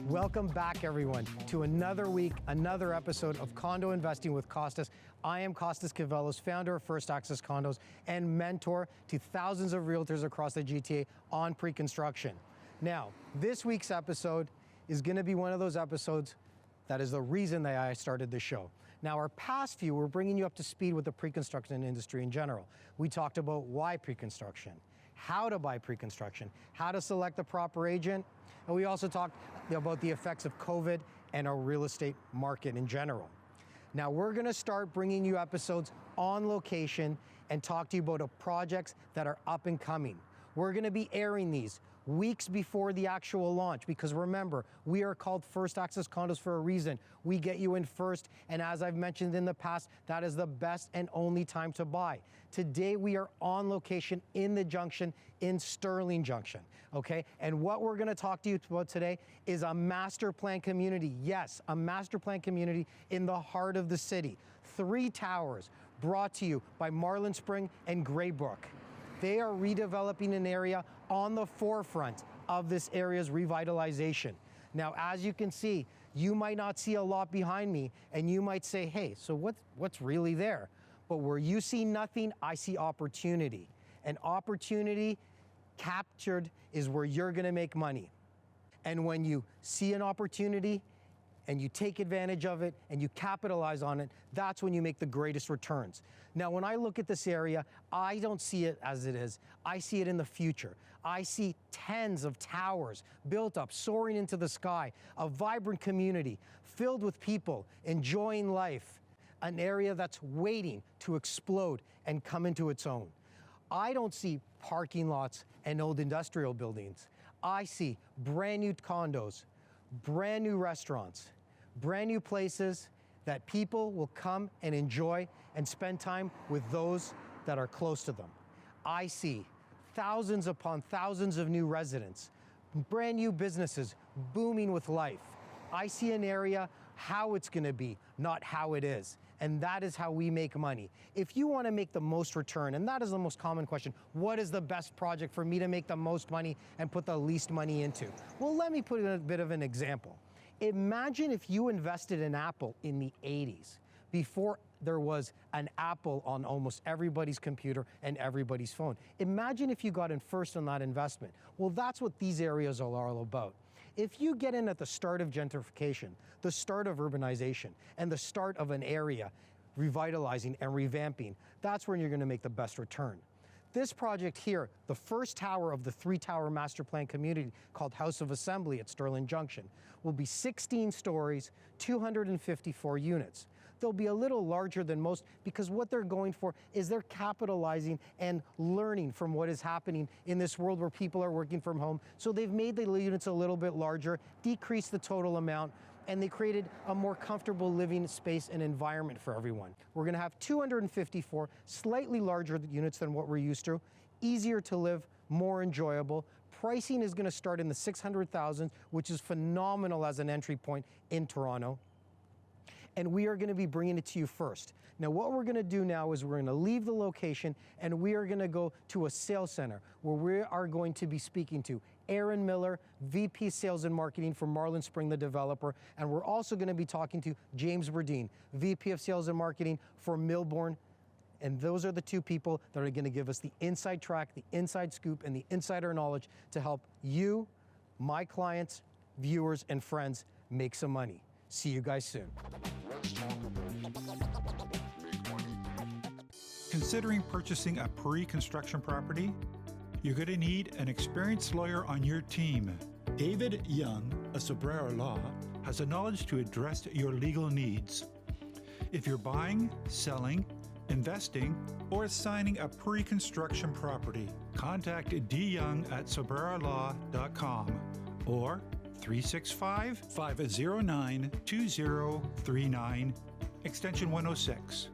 Welcome back, everyone, to another week, another episode of Condo Investing with Costas. I am Costas Kivelos, founder of First Access Condos and mentor to thousands of realtors across the GTA on pre-construction. Now, this week's episode is going to be one of those episodes that is the reason that I started this show. Now, our past few, we're bringing you up to speed with the pre-construction industry in general. We talked about why pre-construction, how to buy pre-construction, how to select the proper agent, and we also talked about the effects of COVID and our real estate market in general. Now, we're gonna start bringing you episodes on location and talk to you about projects that are up and coming. We're gonna be airing these weeks before the actual launch, because remember, we are called First Access Condos for a reason. We get you in first, and as I've mentioned in the past, that is the best and only time to buy. Today, we are on location in the Junction, in Sterling Junction, okay? And what we're gonna talk to you about today is a master plan community. Yes, a master plan community in the heart of the city. 3 towers brought to you by Marlin Spring and Greybrook. They are redeveloping an area on the forefront of this area's revitalization. Now, as you can see, you might not see a lot behind me, and you might say, hey, so what's really there? But where you see nothing, I see opportunity. And opportunity captured is where you're gonna make money. And when you see an opportunity, and you take advantage of it and you capitalize on it, that's when you make the greatest returns. Now, when I look at this area, I don't see it as it is. I see it in the future. I see tens of towers built up, soaring into the sky, a vibrant community filled with people enjoying life, an area that's waiting to explode and come into its own. I don't see parking lots and old industrial buildings. I see brand new condos, brand new restaurants, brand new places that people will come and enjoy and spend time with those that are close to them. I see thousands upon thousands of new residents, brand new businesses booming with life. I see an area how it's gonna be, not how it is. And that is how we make money. If you wanna make the most return, and that is the most common question, what is the best project for me to make the most money and put the least money into? Well, let me put in a bit of an example. Imagine if you invested in Apple in the 80s, before there was an Apple on almost everybody's computer and everybody's phone. Imagine if you got in first on that investment. Well, that's what these areas are all about. If you get in at the start of gentrification, the start of urbanization, and the start of an area revitalizing and revamping, that's when you're gonna make the best return. This project here, the first tower of the 3-tower master plan community called House of Assembly at Sterling Junction, will be 16 stories, 254 units. They'll be a little larger than most because what they're going for is they're capitalizing and learning from what is happening in this world where people are working from home. So they've made the units a little bit larger, decreased the total amount, and they created a more comfortable living space and environment for everyone. We're gonna have 254 slightly larger units than what we're used to, easier to live, more enjoyable. Pricing is gonna start in the 600,000, which is phenomenal as an entry point in Toronto. And we are gonna be bringing it to you first. Now, what we're gonna do now is we're gonna leave the location and we are gonna go to a sales center where we are going to be speaking to Aaron Miller, VP Sales and Marketing for Marlin Spring, the developer, and we're also gonna be talking to James Burdine, VP of Sales and Marketing for Milbourne. And those are the 2 people that are gonna give us the inside track, the inside scoop, and the insider knowledge to help you, my clients, viewers, and friends make some money. See you guys soon. Considering purchasing a pre-construction property? You're going to need an experienced lawyer on your team. David Young of Sobrera Law has the knowledge to address your legal needs. If you're buying, selling, investing, or signing a pre-construction property, contact dyoung at sobreralaw.com or 365-509-2039, extension 106.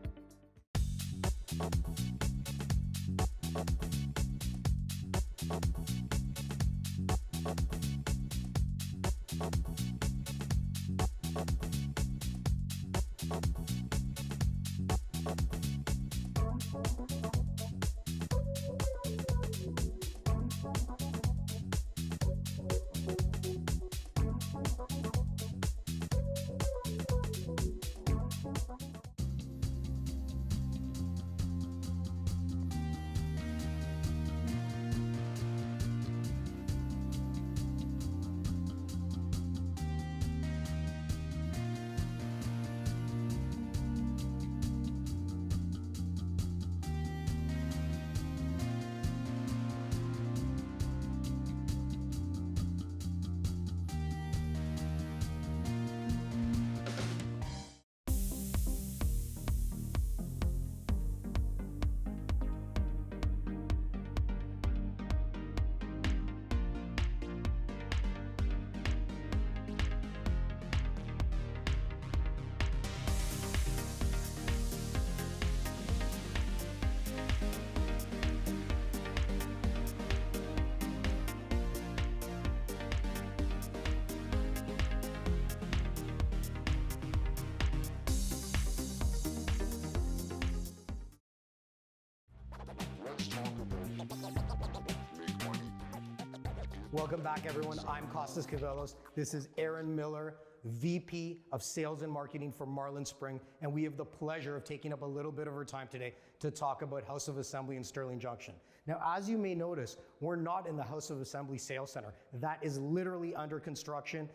Welcome back, everyone. I'm Costas Kivelos. This is Aaron Miller, VP of Sales and Marketing for Marlin Spring, and we have the pleasure of taking up a little bit of our time today to talk about House of Assembly in Sterling Junction. Now, as you may notice, we're not in the House of Assembly Sales Center. That is literally under construction.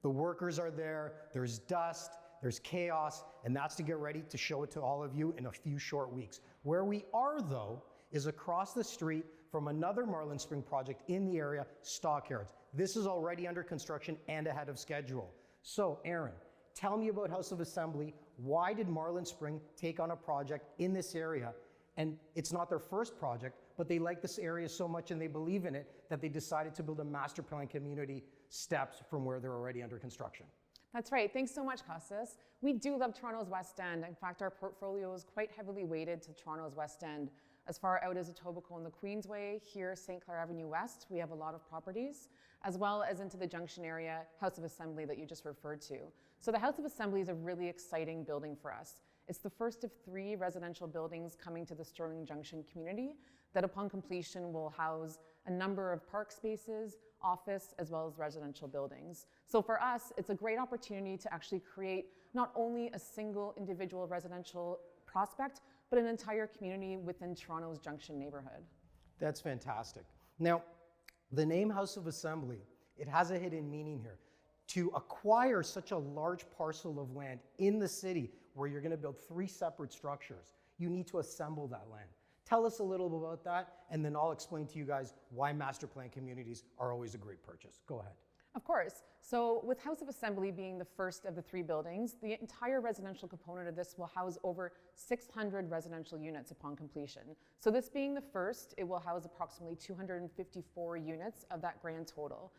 The workers are there, there's dust, there's chaos, and that's to get ready to show it to all of you in a few short weeks. Where we are, though, is across the street from another Marlin Spring project in the area, Stockyards. This is already under construction and ahead of schedule. So, Aaron, tell me about House of Assembly. Why did Marlin Spring take on a project in this area? And it's not their first project, but they like this area so much and they believe in it that they decided to build a master plan community steps from where they're already under construction. That's right. Thanks so much, Costas. We do love Toronto's West End. In fact, our portfolio is quite heavily weighted to Toronto's West End. As far out as Etobicoke and the Queensway, here, St. Clair Avenue West, we have a lot of properties, as well as into the Junction area, House of Assembly that you just referred to. So the House of Assembly is a really exciting building for us. It's the first of 3 residential buildings coming to the Sterling Junction community that upon completion will house a number of park spaces, office, as well as residential buildings. So for us, it's a great opportunity to actually create not only a single individual residential prospect, but an entire community within Toronto's Junction neighborhood. That's fantastic. Now, the name House of Assembly, it has a hidden meaning here. To acquire such a large parcel of land in the city where you're going to build 3 separate structures, you need to assemble that land. Tell us a little bit about that, and then I'll explain to you guys why master plan communities are always a great purchase. Go ahead. Of course. So with House of Assembly being the first of the 3 buildings, the entire residential component of this will house over 600 residential units upon completion. So this being the first, it will house approximately 254 units of that grand total.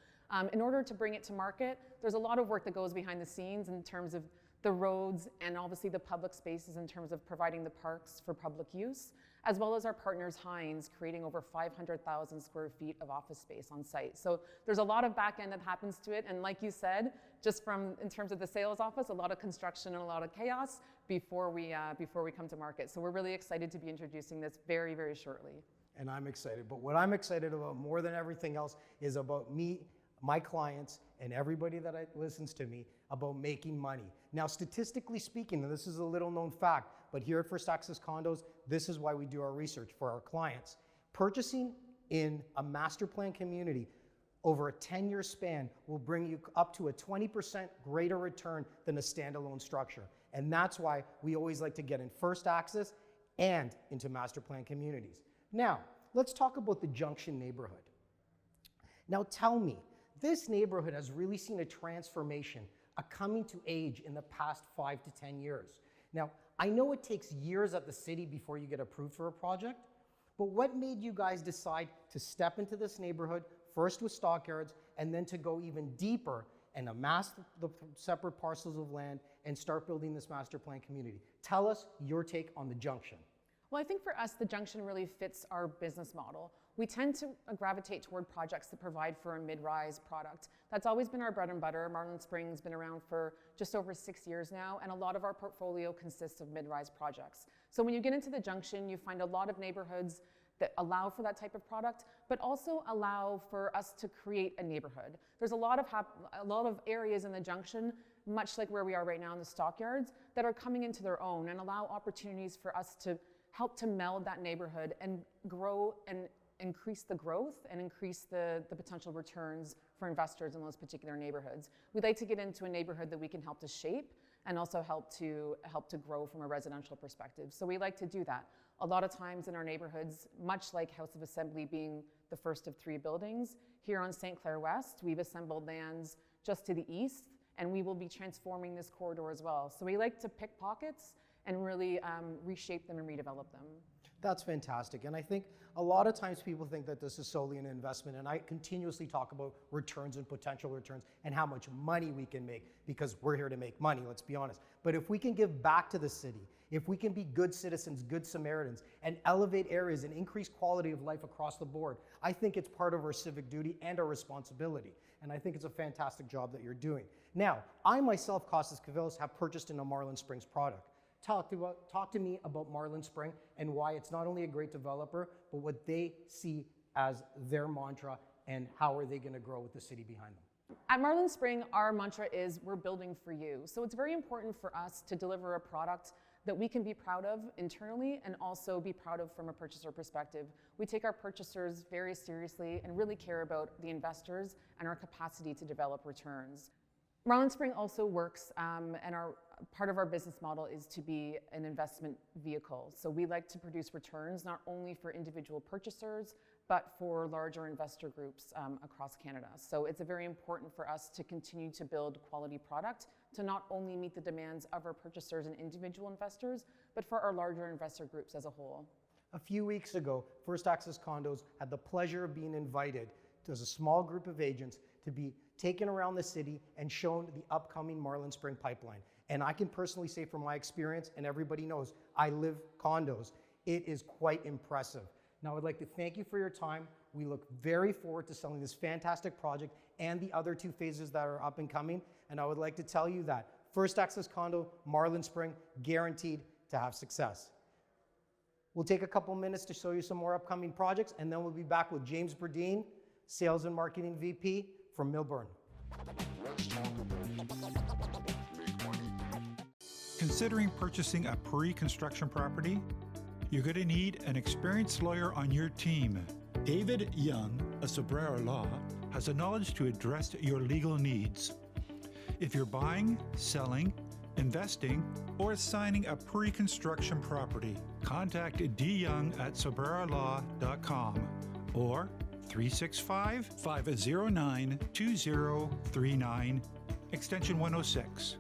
In order to bring it to market, there's a lot of work that goes behind the scenes in terms of the roads and obviously the public spaces in terms of providing the parks for public use, as well as our partners Hines creating over 500,000 square feet of office space on site. So there's a lot of back end that happens to it, and like you said, just from in terms of the sales office, a lot of construction and a lot of chaos before we come to market. So we're really excited to be introducing this very, very shortly. And I'm excited, but what I'm excited about more than everything else is about me, my clients, and everybody that listens to me about making money. Now, statistically speaking, and this is a little known fact, but here at First Access Condos, this is why we do our research for our clients. Purchasing in a master plan community over a 10-year span will bring you up to a 20% greater return than a standalone structure. And that's why we always like to get in First Access and into master plan communities. Now, let's talk about the Junction neighborhood. Now tell me, this neighborhood has really seen a transformation, a coming to age in the past 5 to 10 years. Now, I know it takes years at the city before you get approved for a project, but what made you guys decide to step into this neighborhood, first with Stockyards, and then to go even deeper and amass the separate parcels of land and start building this master plan community? Tell us your take on the Junction. Well, I think for us, the Junction really fits our business model. We tend to gravitate toward projects that provide for a mid-rise product. That's always been our bread and butter. Marlin Spring's been around for just over 6 years now, and a lot of our portfolio consists of mid-rise projects. So when you get into the Junction, you find a lot of neighborhoods that allow for that type of product, but also allow for us to create a neighborhood. There's a lot of areas in the Junction, much like where we are right now in the Stockyards, that are coming into their own and allow opportunities for us to help to meld that neighborhood and grow and increase the growth and increase the potential returns for investors in those particular neighborhoods. We'd like to get into a neighborhood that we can help to shape and also help to grow from a residential perspective. So we like to do that. A lot of times in our neighborhoods, much like House of Assembly being the first of 3 buildings, here on St. Clair West, we've assembled lands just to the east, and we will be transforming this corridor as well. So we like to pick pockets and really reshape them and redevelop them. That's fantastic. And I think a lot of times people think that this is solely an investment, and I continuously talk about returns and potential returns and how much money we can make, because we're here to make money, let's be honest. But if we can give back to the city, if we can be good citizens, good Samaritans, and elevate areas and increase quality of life across the board, I think it's part of our civic duty and our responsibility. And I think it's a fantastic job that you're doing. Now, I myself, Costas Kivelos, have purchased in a Marlin Springs product. talk to me about Marlin Spring and why it's not only a great developer, but what they see as their mantra and how are they going to grow with the city behind them. At Marlin Spring, our mantra is we're building for you. So it's very important for us to deliver a product that we can be proud of internally and also be proud of from a purchaser perspective. We take our purchasers very seriously and really care about the investors and our capacity to develop returns. Marlin Spring also works, and part of our business model is to be an investment vehicle. So we like to produce returns not only for individual purchasers, but for larger investor groups across Canada. So it's very important for us to continue to build quality product to not only meet the demands of our purchasers and individual investors, but for our larger investor groups as a whole. A few weeks ago, First Access Condos had the pleasure of being invited as a small group of agents to be taken around the city and shown the upcoming Marlin Spring pipeline. And I can personally say from my experience, and everybody knows, I live condos, it is quite impressive. Now I'd like to thank you for your time. We look very forward to selling this fantastic project and the other 2 phases that are up and coming. And I would like to tell you that First Access Condo, Marlin Spring, guaranteed to have success. We'll take a couple minutes to show you some more upcoming projects, and then we'll be back with James Burdine, Sales and Marketing VP from Millburn. Considering purchasing a pre-construction property? You're going to need an experienced lawyer on your team. David Young, a Sobrero Law, has the knowledge to address your legal needs. If you're buying, selling, investing, or signing a pre-construction property, contact D. Young at sobrerolaw.com or 365-509-2039, extension 106.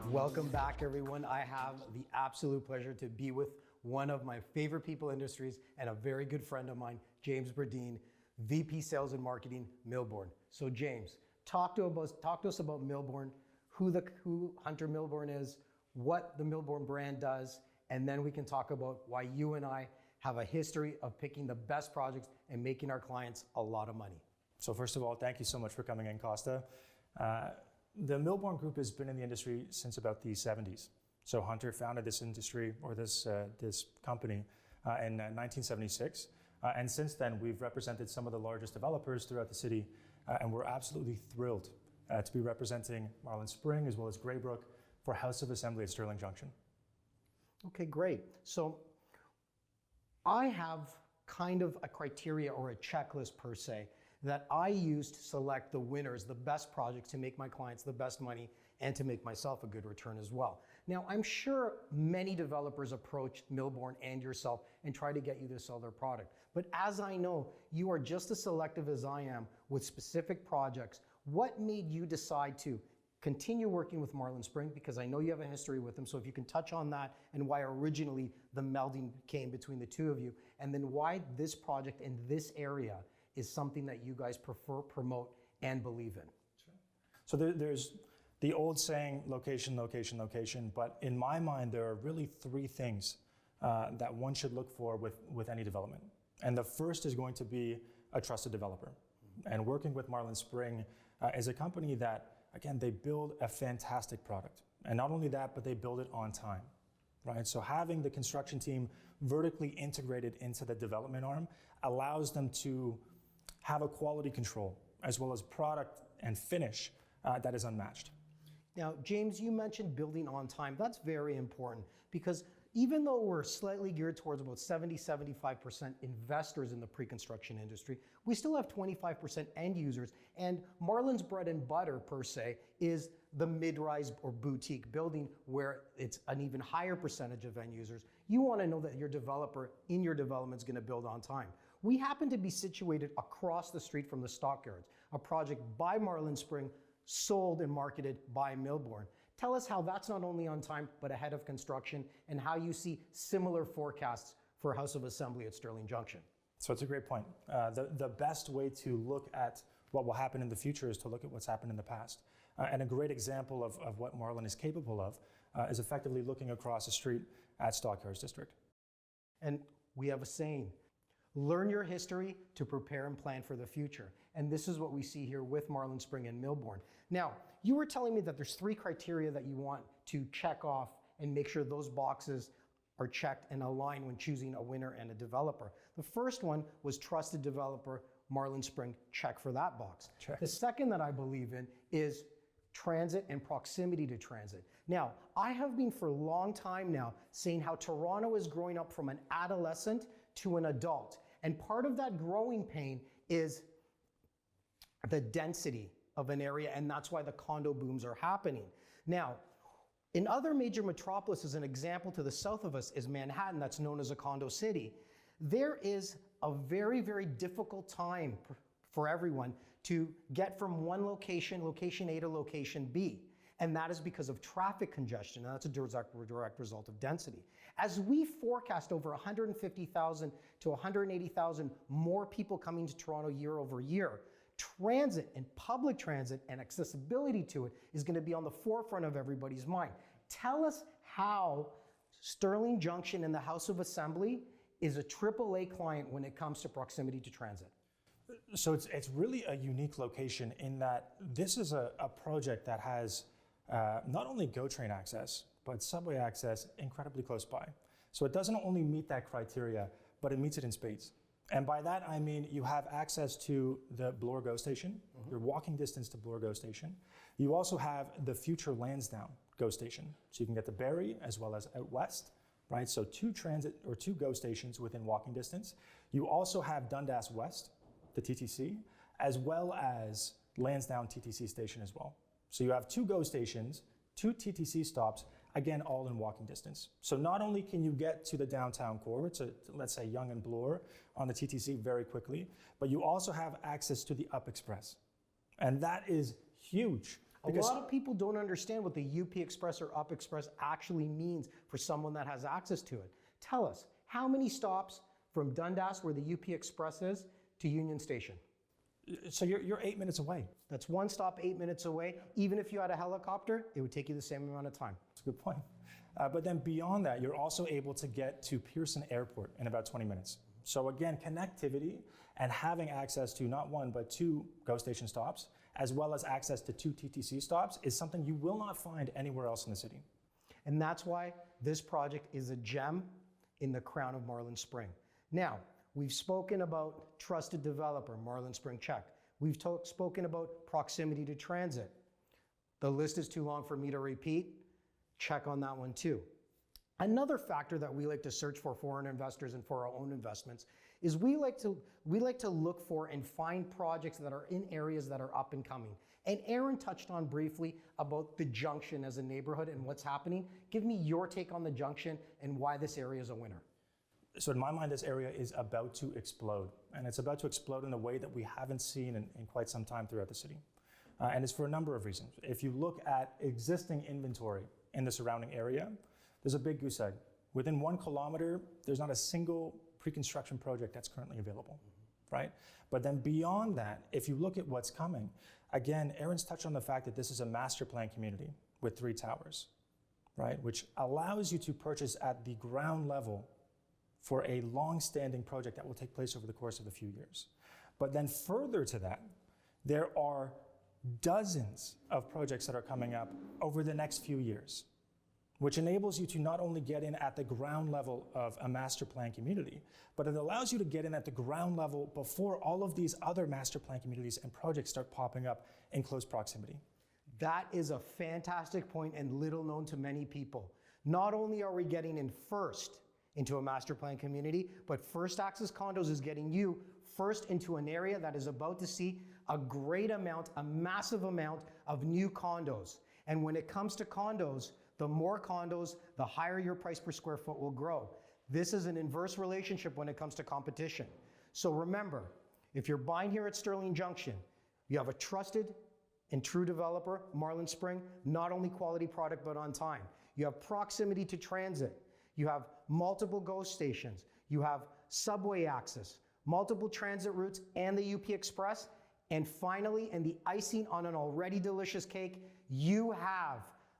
Welcome back, everyone. I have the absolute pleasure to be with one of my favorite people in industries and a very good friend of mine, James Burdine, VP Sales and Marketing, Millburn. So James, talk to us about Millburn, who Hunter Millburn is, what the Millburn brand does, and then we can talk about why you and I have a history of picking the best projects and making our clients a lot of money. So first of all, thank you so much for coming in, Costa. The Millburn Group has been in the industry since about the 70s. So Hunter founded this industry, or this company, in 1976. And since then, we've represented some of the largest developers throughout the city, and we're absolutely thrilled to be representing Marlin Spring as well as Greybrook for House of Assembly at Sterling Junction. Okay, great. So I have kind of a criteria or a checklist per se that I use to select the winners, the best projects to make my clients the best money and to make myself a good return as well. Now, I'm sure many developers approach Millburn and yourself and try to get you to sell their product. But as I know, you are just as selective as I am with specific projects. What made you decide to continue working with Marlin Spring? Because I know you have a history with them. So if you can touch on that and why originally the melding came between the two of you, and then why this project in this area is something that you guys prefer, promote, and believe in? So there's the old saying, location, location, location, but in my mind, there are really three things that one should look for with any development. And the first is going to be a trusted developer. And working with Marlin Spring is a company that, again, they build a fantastic product. And not only that, but they build it on time, right? So having the construction team vertically integrated into the development arm allows them to have a quality control as well as product and finish that is unmatched. Now, James, you mentioned building on time. That's very important because even though we're slightly geared towards about 70-75% investors in the pre-construction industry, we still have 25% end users. And Marlin's bread and butter, per se, is the mid-rise or boutique building where it's an even higher percentage of end users. You want to know that your developer in your development is going to build on time. We happen to be situated across the street from the Stockyards, a project by Marlin Spring, sold and marketed by Millbourne. Tell us how that's not only on time, but ahead of construction, and how you see similar forecasts for House of Assembly at Sterling Junction. So it's a great point. The best way to look at what will happen in the future is to look at what's happened in the past. And a great example of what Marlin is capable of is effectively looking across the street at Stockyards District. And we have a saying, learn your history to prepare and plan for the future. And this is what we see here with Marlin Spring and Millbourne. Now, you were telling me that there's 3 criteria that you want to check off and make sure those boxes are checked and aligned when choosing a winner and a developer. The first one was trusted developer, Marlin Spring, check for that box. Check. The second that I believe in is transit and proximity to transit. Now, I have been for a long time now saying how Toronto is growing up from an adolescent to an adult. And part of that growing pain is the density of an area, and that's why the condo booms are happening. Now, in other major metropolises, an example to the south of us is Manhattan, that's known as a condo city. There is a very, very difficult time for everyone to get from one location, location A to location B. And that is because of traffic congestion, and that's a direct result of density. As we forecast over 150,000 to 180,000 more people coming to Toronto year over year, transit and public transit and accessibility to it is going to be on the forefront of everybody's mind. Tell us how Sterling Junction and the House of Assembly is a AAA client when it comes to proximity to transit. So it's really a unique location in that this is a project that has not only GO train access, but subway access incredibly close by. So it doesn't only meet that criteria, but it meets it in spades. And by that, I mean you have access to the Bloor GO station, you're walking distance to Bloor GO station. You also have the future Lansdowne GO station. So you can get to Barrie as well as out west, right? So 2 transit or 2 GO stations within walking distance. You also have Dundas West, the TTC, as well as Lansdowne TTC station as well. So you have 2 GO stations, 2 TTC stops, again, all in walking distance. So not only can you get to the downtown core, to let's say Yonge and Bloor on the TTC very quickly, but you also have access to the Up Express. And that is huge. A lot of people don't understand what the UP Express or Up Express actually means for someone that has access to it. Tell us, how many stops from Dundas, where the UP Express is, to Union Station? So you're 8 minutes away. That's one stop, 8 minutes away. Even if you had a helicopter, it would take you the same amount of time. That's a good point. But then beyond that, you're also able to get to Pearson Airport in about 20 minutes. So again, connectivity and having access to not 1, but 2 GO station stops, as well as access to 2 TTC stops, is something you will not find anywhere else in the city. And that's why this project is a gem in the crown of Marlin Spring. Now, we've spoken about trusted developer, Marlin Spring check. We've spoken about proximity to transit. The list is too long for me to repeat. Check on that one too. Another factor that we like to search for foreign investors and for our own investments is we like to look for and find projects that are in areas that are up and coming. And Aaron touched on briefly about the Junction as a neighborhood and what's happening. Give me your take on the Junction and why this area is a winner. So in my mind, this area is about to explode. And it's about to explode in a way that we haven't seen in quite some time throughout the city. And it's for a number of reasons. If you look at existing inventory in the surrounding area, there's a big goose egg. Within 1 kilometer, there's not a single pre-construction project that's currently available. right? But then beyond that, if you look at what's coming, again, Aaron's touched on the fact that this is a master plan community with 3 towers, right? Which allows you to purchase at the ground level for a long-standing project that will take place over the course of a few years. But then further to that, there are dozens of projects that are coming up over the next few years, which enables you to not only get in at the ground level of a master plan community, but it allows you to get in at the ground level before all of these other master plan communities and projects start popping up in close proximity. That is a fantastic point and little known to many people. Not only are we getting in first into a master plan community, but First Access Condos is getting you first into an area that is about to see a great amount, a massive amount of new condos. And when it comes to condos, the more condos, the higher your price per square foot will grow. This is an inverse relationship when it comes to competition. So remember, if you're buying here at Sterling Junction, you have a trusted and true developer, Marlin Spring, not only quality product, but on time. You have proximity to transit. You have multiple GO stations. You have subway access, multiple transit routes, and the UP Express. And finally, and the icing on an already delicious cake, you have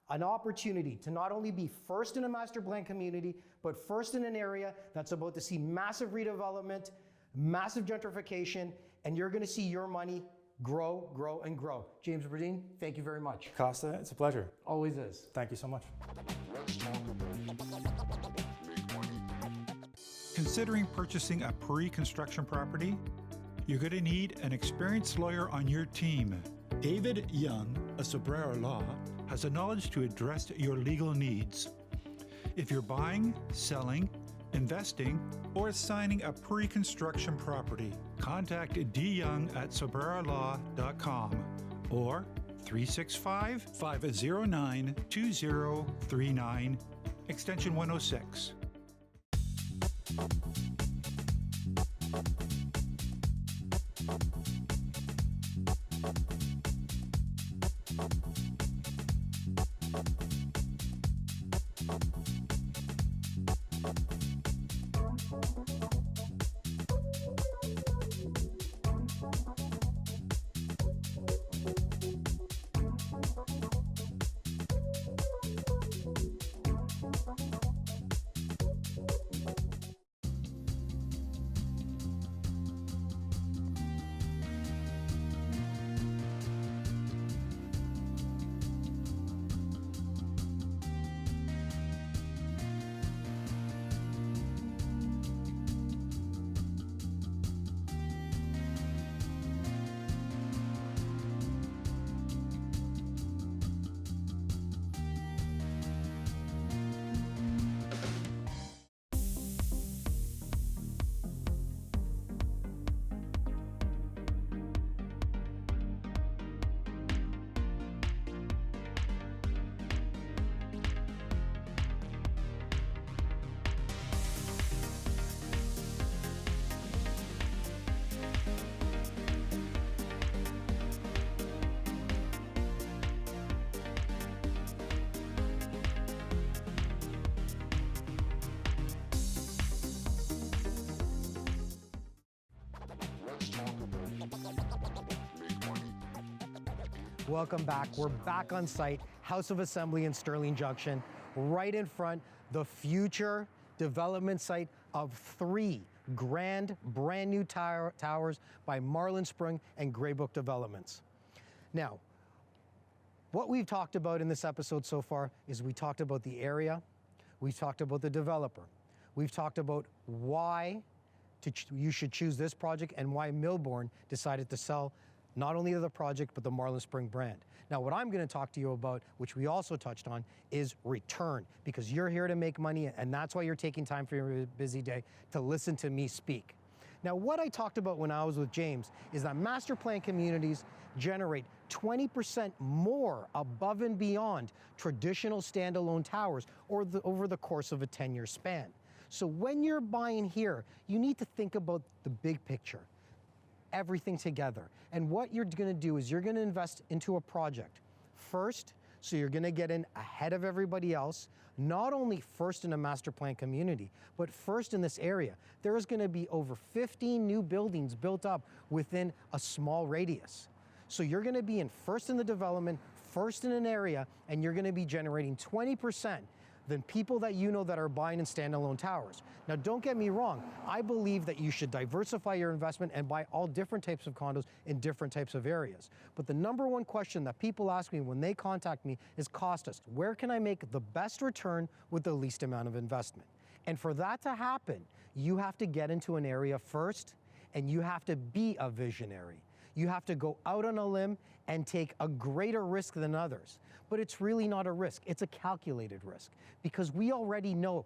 an opportunity to not only be first in a master plan community, but first in an area that's about to see massive redevelopment, massive gentrification, and you're gonna see your money grow, grow, and grow. James Bradeen, thank you very much. Costa, it's a pleasure. Always is. Thank you so much. Considering purchasing a pre-construction property? You're going to need an experienced lawyer on your team. David Young, a Sobrero Law, has the knowledge to address your legal needs. If you're buying, selling, investing, or signing a pre-construction property, contact D. Young at sobrerolaw.com or 365-509-2039, extension 106. Welcome back. We're back on site, House of Assembly in Sterling Junction, right in front, the future development site of 3 brand new towers by Marlin Spring and Greybook Developments. Now, what we've talked about in this episode so far is we talked about the area, we've talked about the developer, we've talked about why you should choose this project and why Millbourne decided to sell not only the project, but the Marlin Spring brand. Now, what I'm gonna talk to you about, which we also touched on, is return, because you're here to make money, and that's why you're taking time from your busy day to listen to me speak. Now, what I talked about when I was with James is that master plan communities generate 20% more above and beyond traditional standalone towers over the course of a 10-year span. So when you're buying here, you need to think about the big picture, everything together. And what you're gonna do is you're gonna invest into a project, first, So you're going to get in ahead of everybody else, not only first in a master plan community, but first in this area. There is going to be over 15 new buildings built up within a small radius. So you're going to be in first in the development, first in an area, and you're going to be generating 20% than people that you know that are buying in standalone towers. Now, don't get me wrong. I believe that you should diversify your investment and buy all different types of condos in different types of areas. But the number one question that people ask me when they contact me is, Costas, where can I make the best return with the least amount of investment? And for that to happen, you have to get into an area first, and you have to be a visionary. You have to go out on a limb and take a greater risk than others. But it's really not a risk, it's a calculated risk. Because we already know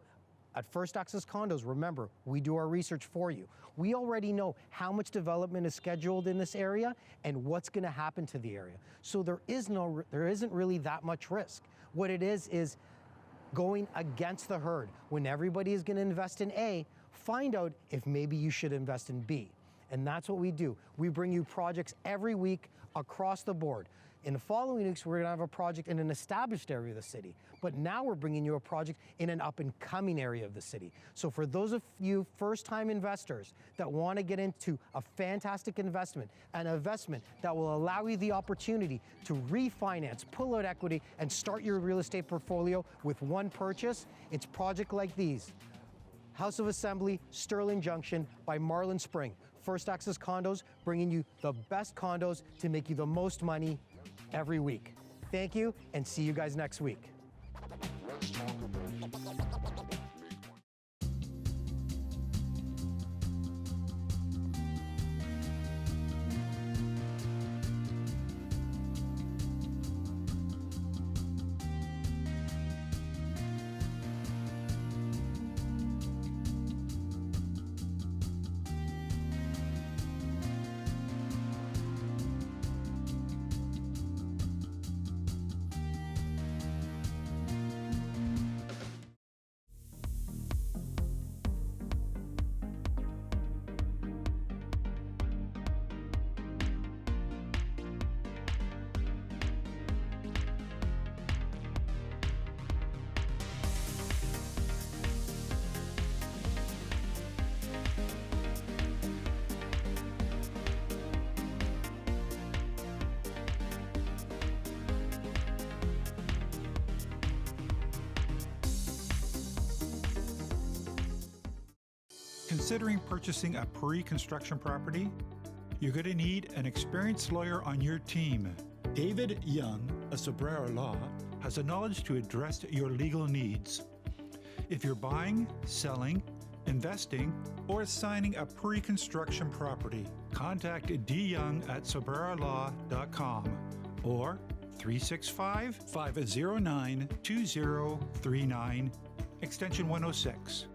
at First Access Condos, remember, we do our research for you. We already know how much development is scheduled in this area and what's gonna happen to the area. So there isn't really that much risk. What it is going against the herd. When everybody is gonna invest in A, find out if maybe you should invest in B. And that's what we do. We bring you projects every week across the board. In the following weeks, we're gonna have a project in an established area of the city. But now we're bringing you a project in an up and coming area of the city. So for those of you first-time investors that wanna get into a fantastic investment, an investment that will allow you the opportunity to refinance, pull out equity, and start your real estate portfolio with one purchase, it's projects like these. House of Assembly, Sterling Junction by Marlin Spring. First Access Condos, bringing you the best condos to make you the most money every week. Thank you, and see you guys next week. Considering purchasing a pre-construction property? You're going to need an experienced lawyer on your team. David Young of Sobrero Law has the knowledge to address your legal needs. If you're buying, selling, investing, or signing a pre-construction property, contact D. Young at sobrerolaw.com or 365-509-2039, extension 106.